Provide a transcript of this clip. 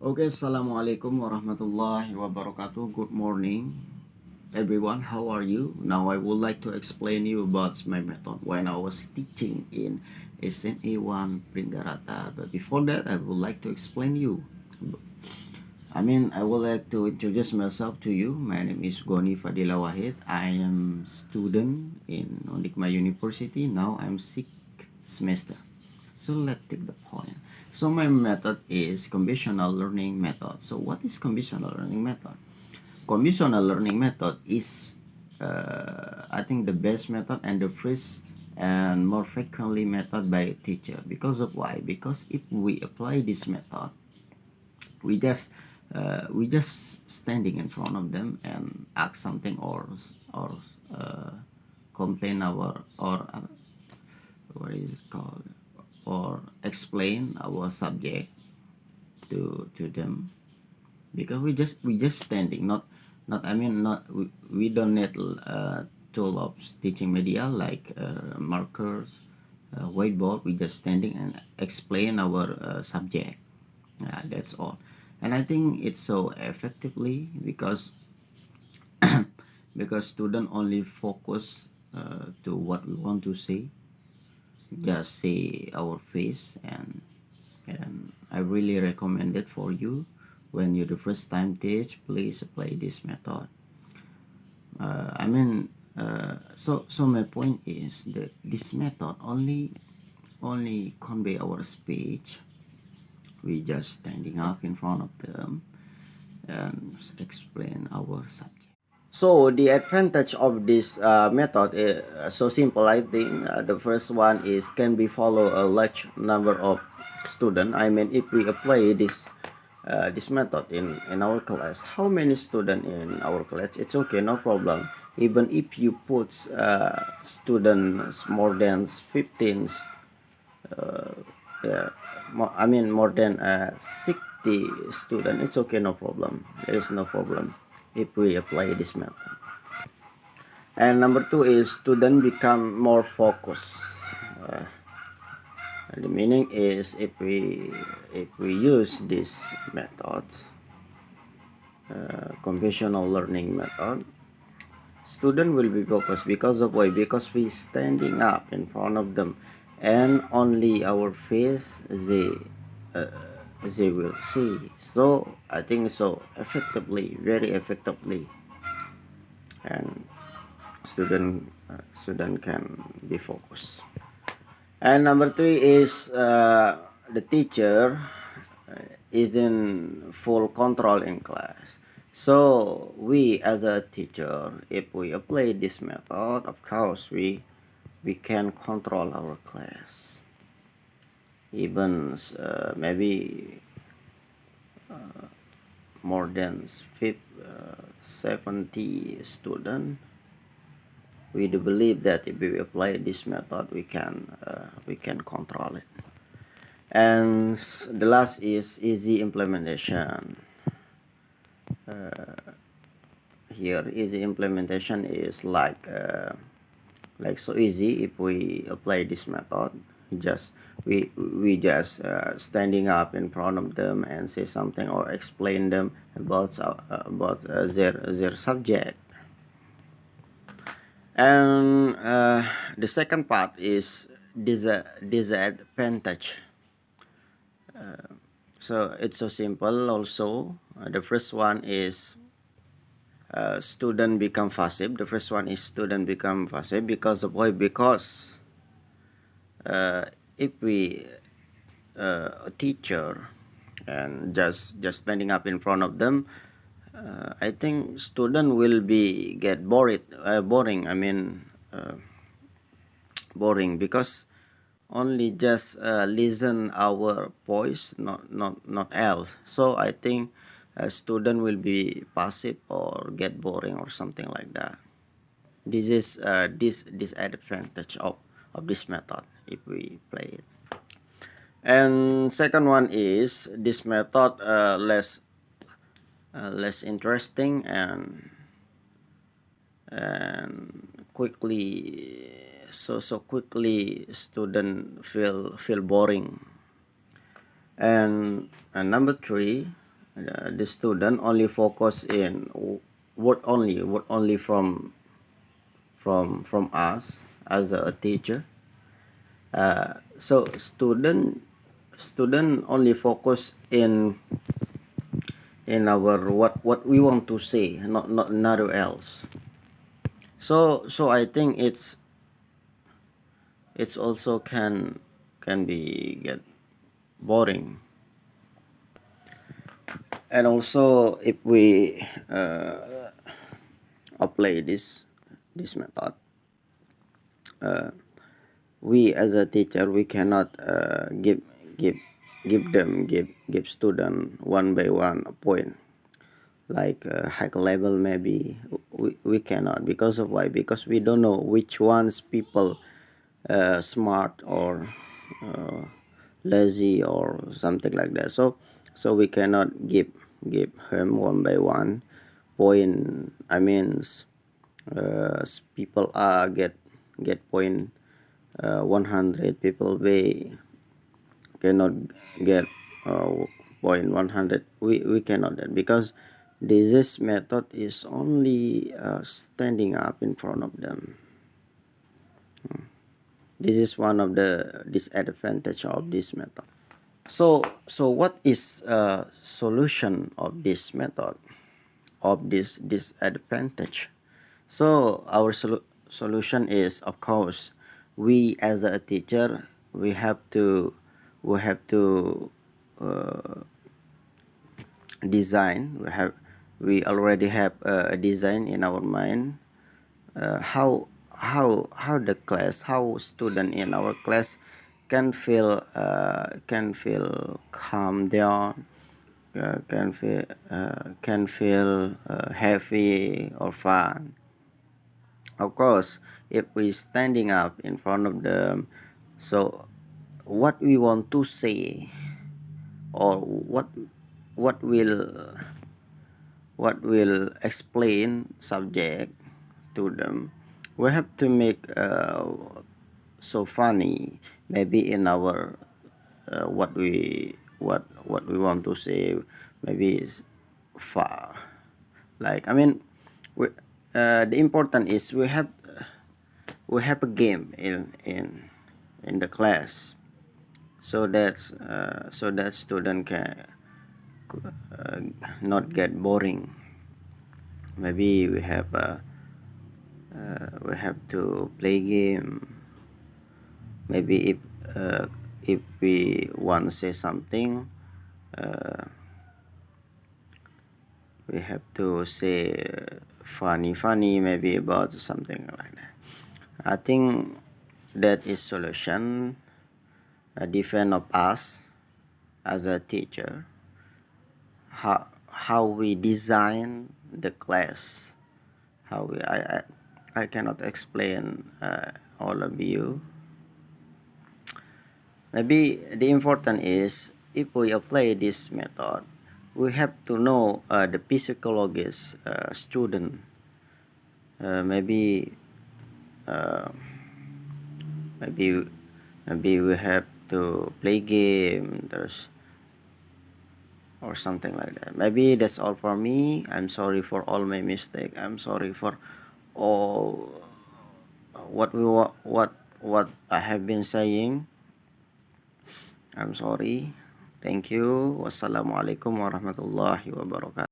Okay, Assalamualaikum warahmatullahi wabarakatuh. Good morning, everyone. How are you? Now I would like to explain you about my method when I was teaching in SMA 1 Pringgarata. But before that, I would like to explain you. I would like to introduce myself to you. My name is Goni Fadila Wahid. I am student in Undikma University. Now I'm 6th semester. So let's take the point. So my method is conventional learning method. So what is conventional learning method? Conventional learning method is I think the best method and the first and more frequently method by a teacher. Because of why? Because if we apply this method, we just standing in front of them and ask something or uh, complain our or what is it called, or explain our subject to them, because we just standing, not I mean not we don't need tool of teaching media like markers, whiteboard. We just standing and explain our subject. That's all. And I think it's so effectively because because student only focus to what we want to say, just say our face. And I really recommend it for you. When you're the first time teach, please apply this method. uh, I mean so my point is that this method only convey our speech. We just standing up in front of them and explain our subject. So the advantage of this method is so simple. I think the first one is can be follow a large number of student. I mean, if we apply this method in our class, how many student in our class? It's okay, no problem. Even if you put students more than 15, yeah, more than 60 student, it's okay, no problem. There is no problem if we apply this method. And number two is student become more focused. uh, the meaning is if we use this method, conventional learning method, student will be focused. Because of why? Because we standing up in front of them and only our face uh, they will see. So I think so effectively, very effectively, and student can be focused. And number three is the teacher is in full control in class. So we as a teacher, if we apply this method, of course we can control our class. Even maybe more than 70 students. We do believe that if we apply this method, we can control it. And the last is easy implementation. Here easy implementation is like so easy. If we apply this method, just we just standing up in front of them and say something or explain them about their subject. And the second part is disadvantage. So it's so simple also. The first one is student become passive. The first one is student become passive because of why? Because uh, if we a teacher and just standing up in front of them, I think student will be get boring. Boring because only just listen our voice, not else. So I think a student will be passive or get boring or something like that. This is this disadvantage of this method if we play it. And second one is this method less interesting and quickly, so quickly student feel boring. And number three, the student only focus in what only from us as a teacher. So student only focus in our what we want to say, not another else. So I think it's also can be get boring. And also if we apply this method, we as a teacher, we cannot give student one by one a point, like high level. Maybe we cannot, because of why? Because we don't know which ones people smart or uh, lazy or something like that. So we cannot give him one by one point. I mean, people get point 100, people B cannot get point 100. We cannot that, because this method is only standing up in front of them. This is one of the disadvantage of this method. So what is a solution of this method, of this disadvantage? So our solution is, of course, we as a teacher, we have to uh, design. We already have a design in our mind, how the class, how student in our class can feel calm down, can feel happy or fun. Of course, if we standing up in front of them, so what we want to say, or what will what will explain subject to them, we have to make so funny, maybe in our what we want to say, maybe is far, like, I mean, we, the important is we have a game in the class, so that student can uh, not get boring. Maybe we have to play game. Maybe if we want to say something, uh, we have to say funny maybe about something like that. I think that is solution, depend of us as a teacher, how we design the class, how we I cannot explain all of you. Maybe the important is, if we apply this method, we have to know the psychologist student. Maybe uh, maybe maybe we have to play game, there's, or something like that. Maybe that's all for me. I'm sorry for all my mistake. I'm sorry for all what I have been saying. I'm sorry. Thank you. Wassalamualaikum warahmatullahi wabarakatuh.